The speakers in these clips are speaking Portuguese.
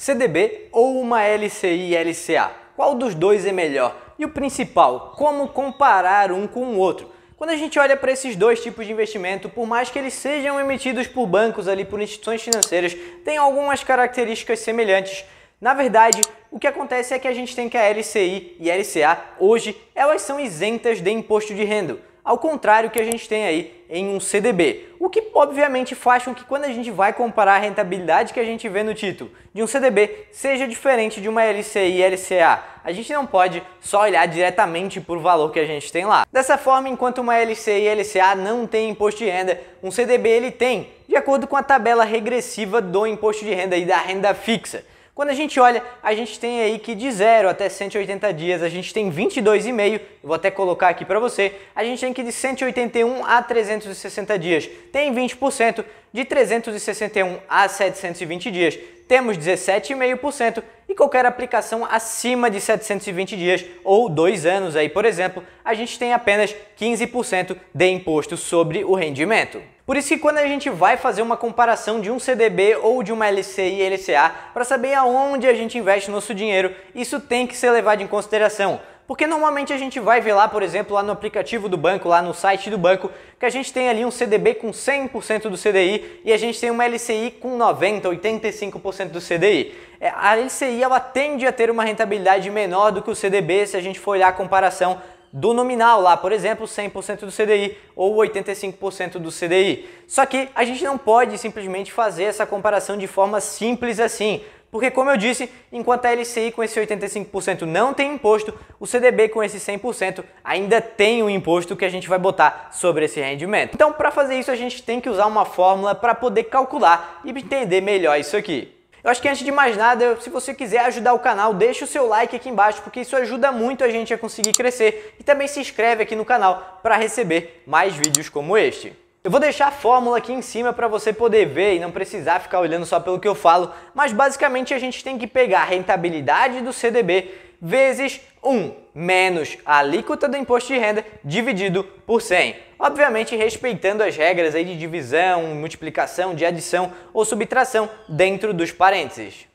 CDB ou uma LCI e LCA? Qual dos dois é melhor? E o principal, como comparar um com o outro? Quando a gente olha para esses dois tipos de investimento, por mais que eles sejam emitidos por bancos ali, por instituições financeiras, tem algumas características semelhantes. Na verdade, o que acontece é que a gente tem que a LCI e a LCA, hoje, elas são isentas de imposto de renda. Ao contrário que a gente tem aí em um CDB, o que obviamente faz com que quando a gente vai comparar a rentabilidade que a gente vê no título de um CDB seja diferente de uma LCI e LCA. A gente não pode só olhar diretamente por valor que a gente tem lá. Dessa forma, enquanto uma LCI e LCA não tem imposto de renda, um CDB ele tem, de acordo com a tabela regressiva do imposto de renda e da renda fixa. Quando a gente olha, a gente tem aí que de 0 até 180 dias, a gente tem 22,5, vou até colocar aqui para você, a gente tem que de 181 a 360 dias, tem 20%, de 361 a 720 dias, temos 17,5% e qualquer aplicação acima de 720 dias ou 2 anos aí, por exemplo, a gente tem apenas 15% de imposto sobre o rendimento. Por isso que quando a gente vai fazer uma comparação de um CDB ou de uma LCI e LCA, para saber aonde a gente investe nosso dinheiro, isso tem que ser levado em consideração. Porque normalmente a gente vai ver lá, por exemplo, lá no aplicativo do banco, lá no site do banco, que a gente tem ali um CDB com 100% do CDI e a gente tem uma LCI com 90%, 85% do CDI. A LCI ela tende a ter uma rentabilidade menor do que o CDB se a gente for olhar a comparação do nominal lá, por exemplo, 100% do CDI ou 85% do CDI. Só que a gente não pode simplesmente fazer essa comparação de forma simples assim, porque como eu disse, enquanto a LCI com esse 85% não tem imposto, o CDB com esse 100% ainda tem um imposto que a gente vai botar sobre esse rendimento. Então, para fazer isso, a gente tem que usar uma fórmula para poder calcular e entender melhor isso aqui. Eu acho que antes de mais nada, se você quiser ajudar o canal, deixa o seu like aqui embaixo, porque isso ajuda muito a gente a conseguir crescer. E também se inscreve aqui no canal para receber mais vídeos como este. Eu vou deixar a fórmula aqui em cima para você poder ver e não precisar ficar olhando só pelo que eu falo, mas basicamente a gente tem que pegar a rentabilidade do CDB vezes 1 menos a alíquota do imposto de renda dividido por 100. Obviamente respeitando as regras aí de divisão, multiplicação, de adição ou subtração dentro dos parênteses.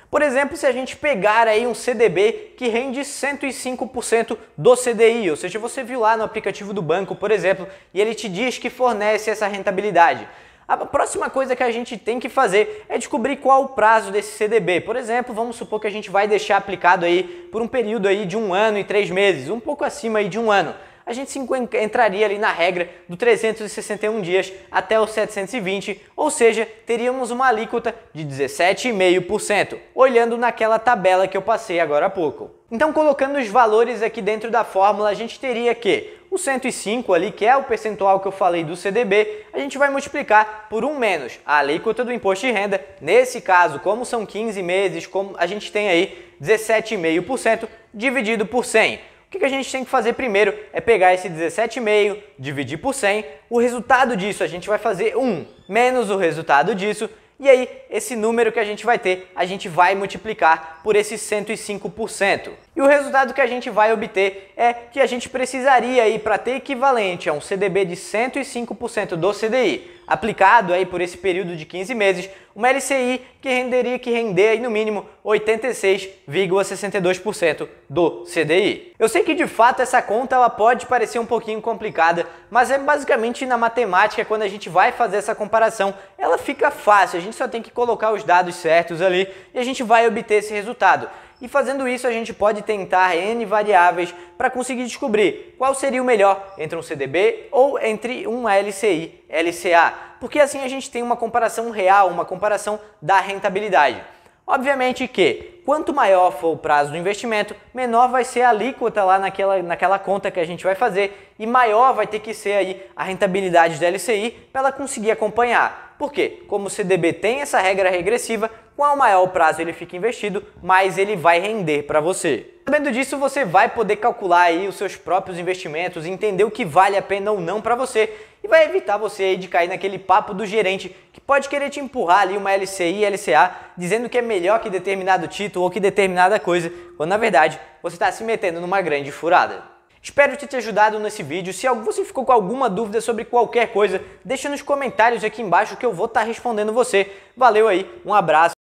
Por exemplo, se a gente pegar aí um CDB que rende 105% do CDI, ou seja, você viu lá no aplicativo do banco, por exemplo, e ele te diz que fornece essa rentabilidade. A próxima coisa que a gente tem que fazer é descobrir qual o prazo desse CDB. Por exemplo, vamos supor que a gente vai deixar aplicado aí por um período aí de 1 ano e 3 meses, um pouco acima aí de 1 ano. A gente entraria ali na regra do 361 dias até os 720, ou seja, teríamos uma alíquota de 17,5%, olhando naquela tabela que eu passei agora há pouco. Então, colocando os valores aqui dentro da fórmula, a gente teria que o 105 ali, que é o percentual que eu falei do CDB, a gente vai multiplicar por 1 menos a alíquota do imposto de renda. Nesse caso, como são 15 meses, como a gente tem aí 17,5% dividido por 100. O que a gente tem que fazer primeiro é pegar esse 17,5, dividir por 100, o resultado disso a gente vai fazer 1 menos o resultado disso, e aí esse número que a gente vai ter, a gente vai multiplicar por esse 105%. E o resultado que a gente vai obter é que a gente precisaria aí para ter equivalente a um CDB de 105% do CDI, aplicado aí por esse período de 15 meses, uma LCI que renderia aí no mínimo 86,62% do CDI. Eu sei que de fato essa conta ela pode parecer um pouquinho complicada, mas é basicamente na matemática, quando a gente vai fazer essa comparação, ela fica fácil, a gente só tem que colocar os dados certos ali e a gente vai obter esse resultado. E fazendo isso, a gente pode tentar N variáveis para conseguir descobrir qual seria o melhor entre um CDB ou entre uma LCI, LCA, porque assim a gente tem uma comparação real, uma comparação da rentabilidade. Obviamente que quanto maior for o prazo do investimento, menor vai ser a alíquota lá naquela conta que a gente vai fazer e maior vai ter que ser aí a rentabilidade da LCI para ela conseguir acompanhar. Por quê? Como o CDB tem essa regra regressiva, quanto maior o prazo ele fica investido, mais ele vai render para você. Sabendo disso, você vai poder calcular aí os seus próprios investimentos, entender o que vale a pena ou não para você e vai evitar você aí de cair naquele papo do gerente que pode querer te empurrar ali uma LCI, LCA, dizendo que é melhor que determinado título ou que determinada coisa, quando na verdade você está se metendo numa grande furada. Espero ter te ajudado nesse vídeo. Se você ficou com alguma dúvida sobre qualquer coisa, deixa nos comentários aqui embaixo que eu vou estar respondendo você. Valeu aí, um abraço.